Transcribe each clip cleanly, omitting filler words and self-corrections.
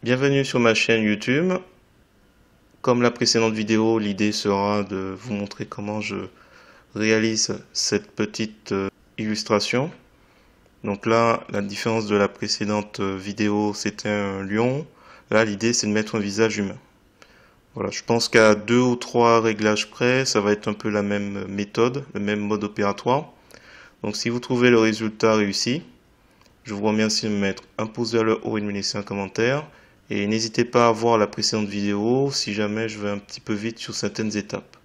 Bienvenue sur ma chaîne YouTube. Comme la précédente vidéo, l'idée sera de vous montrer comment je réalise cette petite illustration. Donc là, la différence de la précédente vidéo, c'était un lion. Là, l'idée, c'est de mettre un visage humain. Voilà, je pense qu'à 2 ou 3 réglages près, ça va être un peu la même méthode, le même mode opératoire. Donc si vous trouvez le résultat réussi, je vous remercie de me mettre un pouce vers le haut et de me laisser un commentaire. Et n'hésitez pas à voir la précédente vidéo si jamais je vais un petit peu vite sur certaines étapes.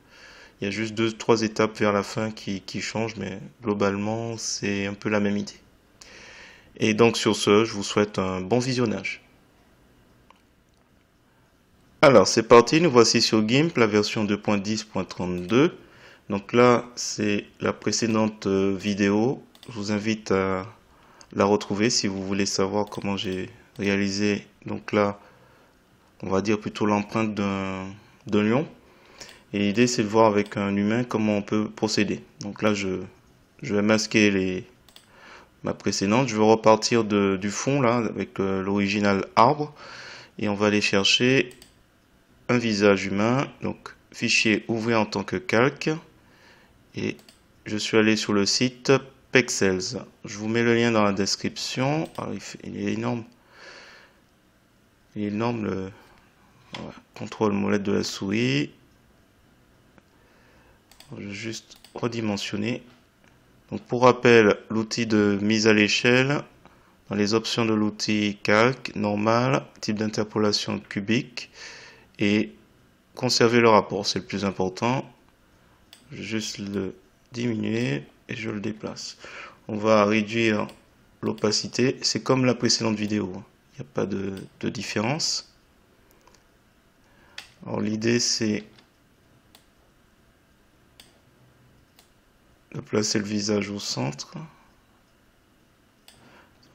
Il y a juste 2 ou 3 étapes vers la fin qui changent, mais globalement, c'est un peu la même idée. Et donc sur ce, je vous souhaite un bon visionnage. Alors c'est parti, nous voici sur GIMP, la version 2.10.32. Donc là, c'est la précédente vidéo. Je vous invite à la retrouver si vous voulez savoir comment j'ai réalisé. Donc là, on va dire plutôt l'empreinte d'un lion. Et l'idée, c'est de voir avec un humain comment on peut procéder. Donc là, je vais masquer ma précédente. Je vais repartir du fond, là, avec l'original arbre. Et on va aller chercher un visage humain. Donc, fichier ouvrir en tant que calque. Et je suis allé sur le site Pexels. Je vous mets le lien dans la description. Alors, il est énorme. Il est énorme le voilà. Contrôle molette de la souris. Je vais juste redimensionner. Donc pour rappel, l'outil de mise à l'échelle, dans les options de l'outil calque, normal, type d'interpolation cubique et conserver le rapport, c'est le plus important. Je vais juste le diminuer et je le déplace. On va réduire l'opacité, c'est comme la précédente vidéo, il n'y a pas de différence. Alors l'idée c'est de placer le visage au centre.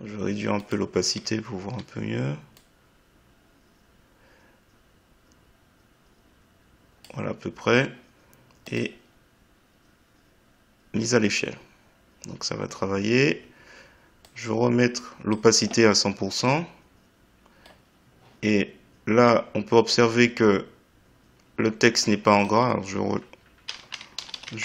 Je vais réduire un peu l'opacité pour voir un peu mieux. Voilà à peu près. Et mise à l'échelle. Donc ça va travailler. Je vais remettre l'opacité à 100%. Et là, on peut observer que le texte n'est pas en gras. Alors je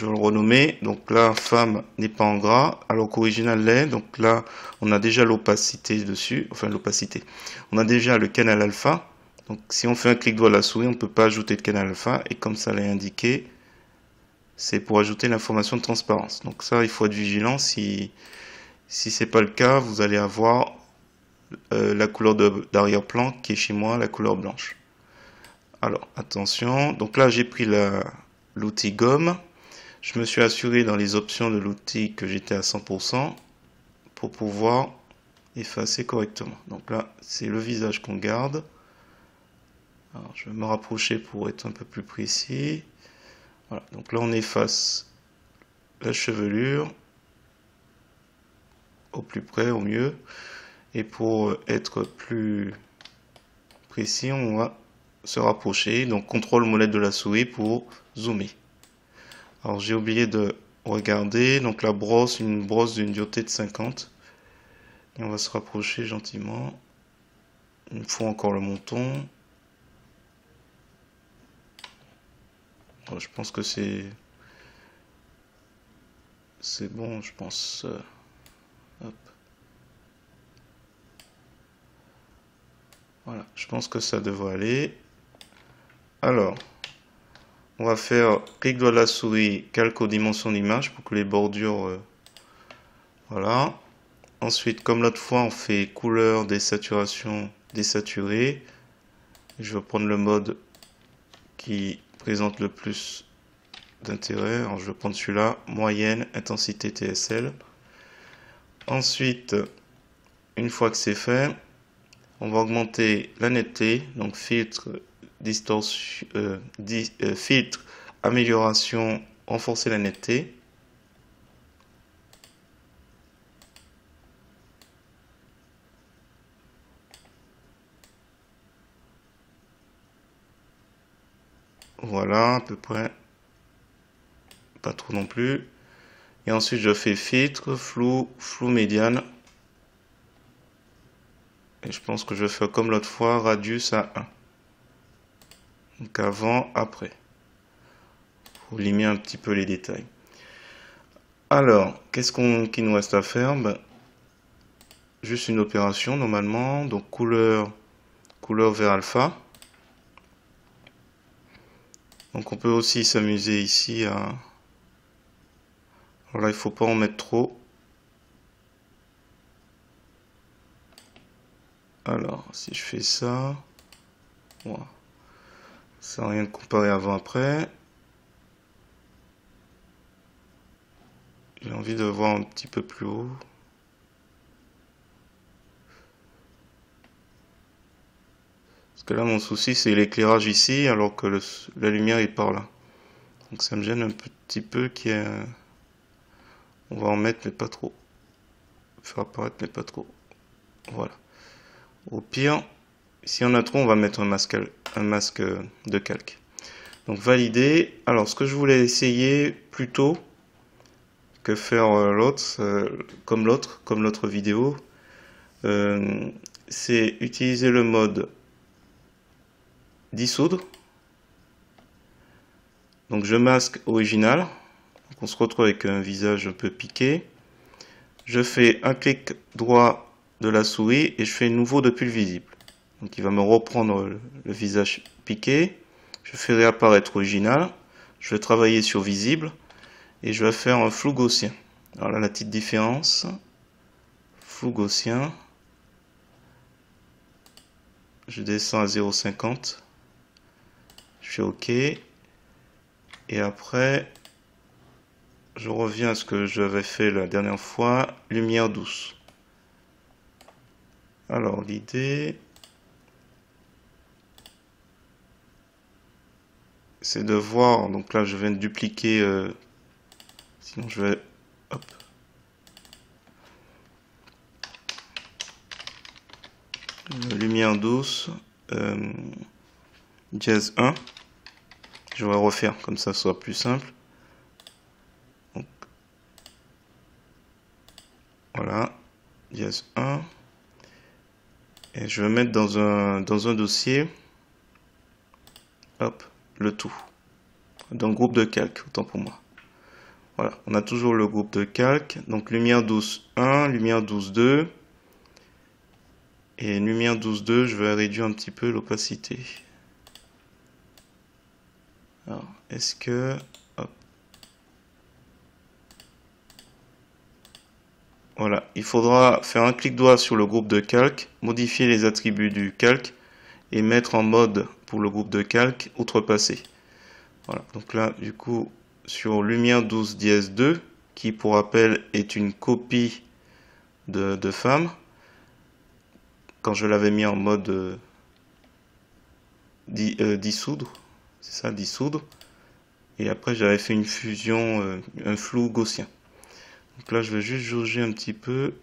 vais le renommer. Donc là, femme n'est pas en gras, alors qu'original l'est. Donc là, on a déjà l'opacité dessus. Enfin, l'opacité. On a déjà le canal alpha. Donc si on fait un clic droit de la souris, on ne peut pas ajouter de canal alpha. Et comme ça l'est indiqué, c'est pour ajouter l'information de transparence. Donc ça, il faut être vigilant. Si ce n'est pas le cas, vous allez avoir la couleur d'arrière-plan qui est chez moi, la couleur blanche. Alors, attention. Donc là, j'ai pris l'outil gomme. Je me suis assuré dans les options de l'outil que j'étais à 100% pour pouvoir effacer correctement. Donc là, c'est le visage qu'on garde. Alors, je vais me rapprocher pour être un peu plus précis. Voilà. Donc là, on efface la chevelure au plus près, au mieux. Et pour être plus précis, on va se rapprocher. Donc, contrôle molette de la souris pour zoomer. Alors, j'ai oublié de regarder. Donc, la brosse, une brosse d'une dureté de 50. Et on va se rapprocher gentiment. Il me faut encore le menton. Alors, je pense que c'est bon, je pense. Hop. Voilà, je pense que ça devrait aller. Alors, on va faire clic droit de la souris, calque aux dimensions d'image pour que les bordures... voilà. Ensuite, comme l'autre fois, on fait couleur, désaturation, désaturé. Je vais prendre le mode qui présente le plus d'intérêt. Alors, je vais prendre celui-là, moyenne, intensité TSL. Ensuite, une fois que c'est fait, on va augmenter la netteté, donc filtre, distorsion, filtre, amélioration, renforcer la netteté. Voilà, à peu près. Pas trop non plus. Et ensuite, je fais filtre, flou, flou médiane. Et je pense que je vais faire comme l'autre fois, radius à 1. Donc avant, après. Pour limer un petit peu les détails. Alors, qu'est-ce qu'il nous reste à faire? Ben, juste une opération normalement. Donc couleur vert alpha. Donc on peut aussi s'amuser ici à... Alors là, il faut pas en mettre trop. Alors, si je fais ça... Voilà. Ça n'a rien de comparé avant-après. J'ai envie de voir un petit peu plus haut. Parce que là, mon souci, c'est l'éclairage ici, alors que la lumière est par là. Donc ça me gêne un petit peu qu'il y ait... On va en mettre, mais pas trop. Faire apparaître, mais pas trop. Voilà. Au pire, si on a trop, on va mettre un masque de calque. Donc valider. Alors ce que je voulais essayer plutôt que faire comme l'autre vidéo, c'est utiliser le mode dissoudre. Donc je masque original. Donc on se retrouve avec un visage un peu piqué. Je fais un clic droit de la souris et je fais nouveau depuis le visible. Donc il va me reprendre le visage piqué. Je fais réapparaître original. Je vais travailler sur visible et je vais faire un flou gaussien. Alors là, la petite différence. Flou gaussien. Je descends à 0,50. Je fais OK. Et après, je reviens à ce que j'avais fait la dernière fois. Lumière douce. Alors l'idée, c'est de voir. Donc là, je viens de dupliquer. Sinon, je vais... Hop. Lumière douce. Dièse 1. Je vais refaire comme ça soit plus simple. Donc, voilà, dièse 1. Et je vais mettre dans un dossier, hop, le tout. Dans le groupe de calque, autant pour moi. Voilà, on a toujours le groupe de calque. Donc lumière douce 1, lumière douce 2. Et lumière douce 2, je vais réduire un petit peu l'opacité. Alors, est-ce que... Hop. Voilà, il faudra faire un clic droit sur le groupe de calque, modifier les attributs du calque et mettre en mode pour le groupe de calque outrepasser. Voilà, donc là, du coup, sur lumière 12 dièse 2, qui pour rappel est une copie de femme, quand je l'avais mis en mode dissoudre, c'est ça, dissoudre, et après j'avais fait une fusion, un flou gaussien. Donc là, je vais juste jauger un petit peu.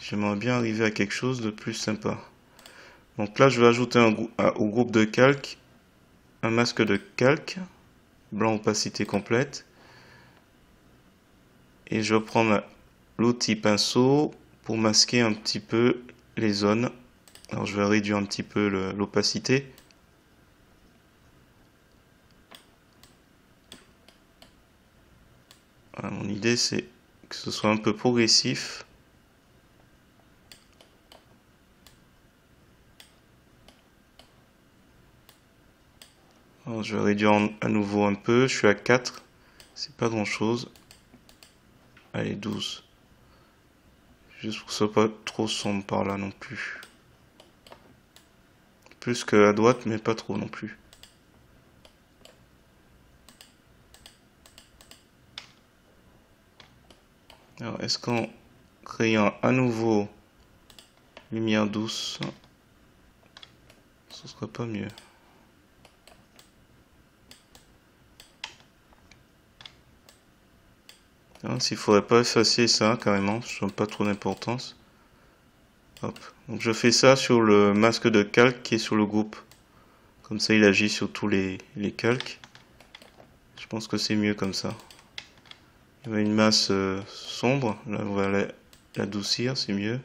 J'aimerais bien arriver à quelque chose de plus sympa. Donc là, je vais ajouter au groupe de calque un masque de calque, blanc opacité complète. Et je vais prendre l'outil pinceau pour masquer un petit peu les zones. Alors je vais réduire un petit peu l'opacité. Voilà, mon idée c'est que ce soit un peu progressif. Alors je vais réduire à nouveau un peu. Je suis à 4. C'est pas grand chose. Allez, 12. Juste pour que ce soit pas trop sombre par là non plus. Plus que à droite, mais pas trop non plus. Alors, est-ce qu'en créant à nouveau lumière douce, ce serait pas mieux? S'il faudrait pas effacer ça carrément, je ne donne pas trop d'importance. Hop. Donc je fais ça sur le masque de calque qui est sur le groupe. Comme ça il agit sur tous les calques. Je pense que c'est mieux comme ça. Il y avait une masse sombre, là on va l'adoucir, c'est mieux.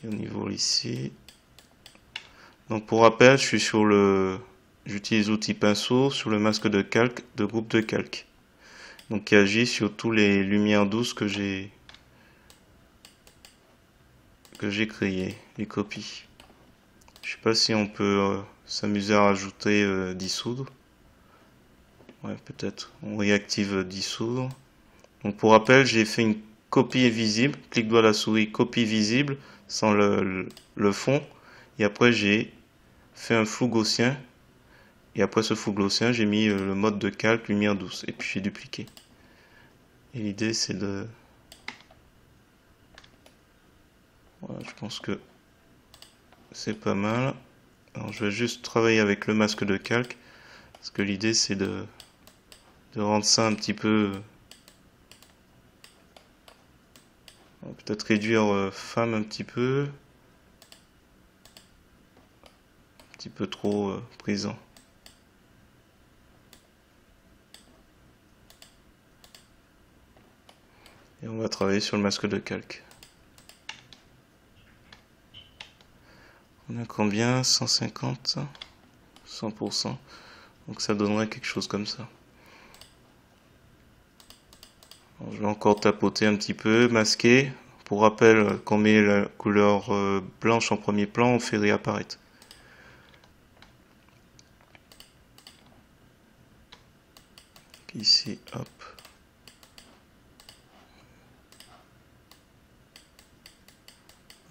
au niveau ici. Donc pour rappel, je suis sur j'utilise l'outil pinceau sur le masque de calque de groupe de calque. Donc qui agit sur tous les lumières douces que j'ai créées, les copies. Je sais pas si on peut s'amuser à rajouter dissoudre. Ouais, peut-être. On réactive dissoudre. Donc pour rappel, j'ai fait une copie visible, clic droit à la souris, copie visible sans le fond. Et après j'ai fait un flou gaussien. Et après ce flou gaussien, j'ai mis le mode de calque lumière douce. Et puis j'ai dupliqué. Et l'idée c'est de... Voilà, je pense que c'est pas mal. Alors je vais juste travailler avec le masque de calque. Parce que l'idée c'est de rendre ça un petit peu... peut-être réduire femme un petit peu. Un petit peu trop présent. Et on va travailler sur le masque de calque. On a combien? 150? 100%. Donc ça donnerait quelque chose comme ça. Alors, je vais encore tapoter un petit peu, masquer. Pour rappel, quand on met la couleur blanche en premier plan, on fait réapparaître. Ici, hop.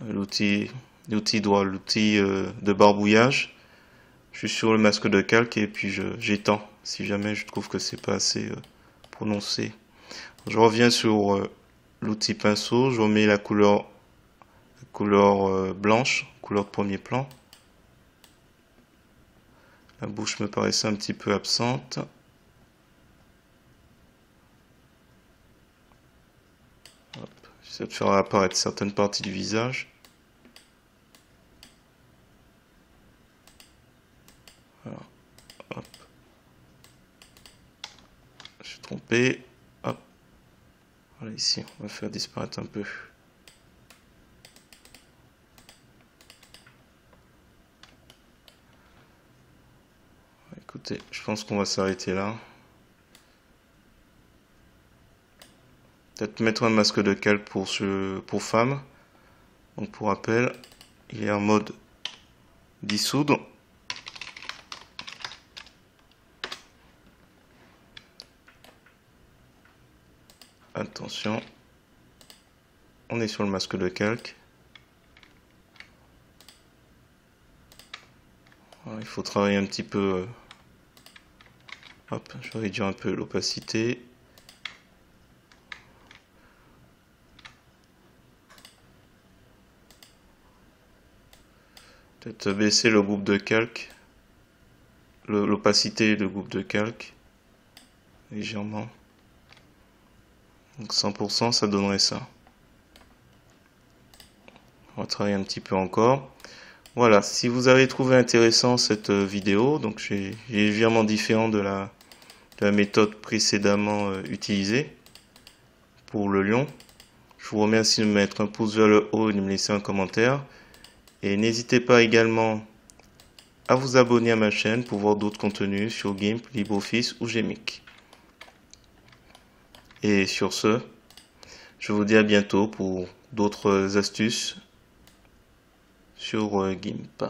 L'outil de barbouillage. Je suis sur le masque de calque et puis j'étends si jamais je trouve que c'est pas assez prononcé. Je reviens sur l'outil pinceau, je remets la couleur blanche, couleur de premier plan. La bouche me paraissait un petit peu absente. J'essaie de faire apparaître certaines parties du visage. Voilà. Hop. Je suis trompé. Hop. Voilà, ici, on va faire disparaître un peu. Écoutez, je pense qu'on va s'arrêter là. Peut-être mettre un masque de calque pour femme. Donc pour rappel, il est en mode dissoudre. Attention, on est sur le masque de calque. Voilà, il faut travailler un petit peu. Hop, je vais réduire un peu l'opacité. Peut-être baisser le groupe de calque, l'opacité du groupe de calque, légèrement. Donc 100%, ça donnerait ça. On va travailler un petit peu encore. Voilà, si vous avez trouvé intéressant cette vidéo, donc j'ai légèrement différent de la méthode précédemment utilisée pour le lion. Je vous remercie de me mettre un pouce vers le haut et de me laisser un commentaire. Et n'hésitez pas également à vous abonner à ma chaîne pour voir d'autres contenus sur GIMP, LibreOffice ou Gmic. Et sur ce, je vous dis à bientôt pour d'autres astuces sur GIMP.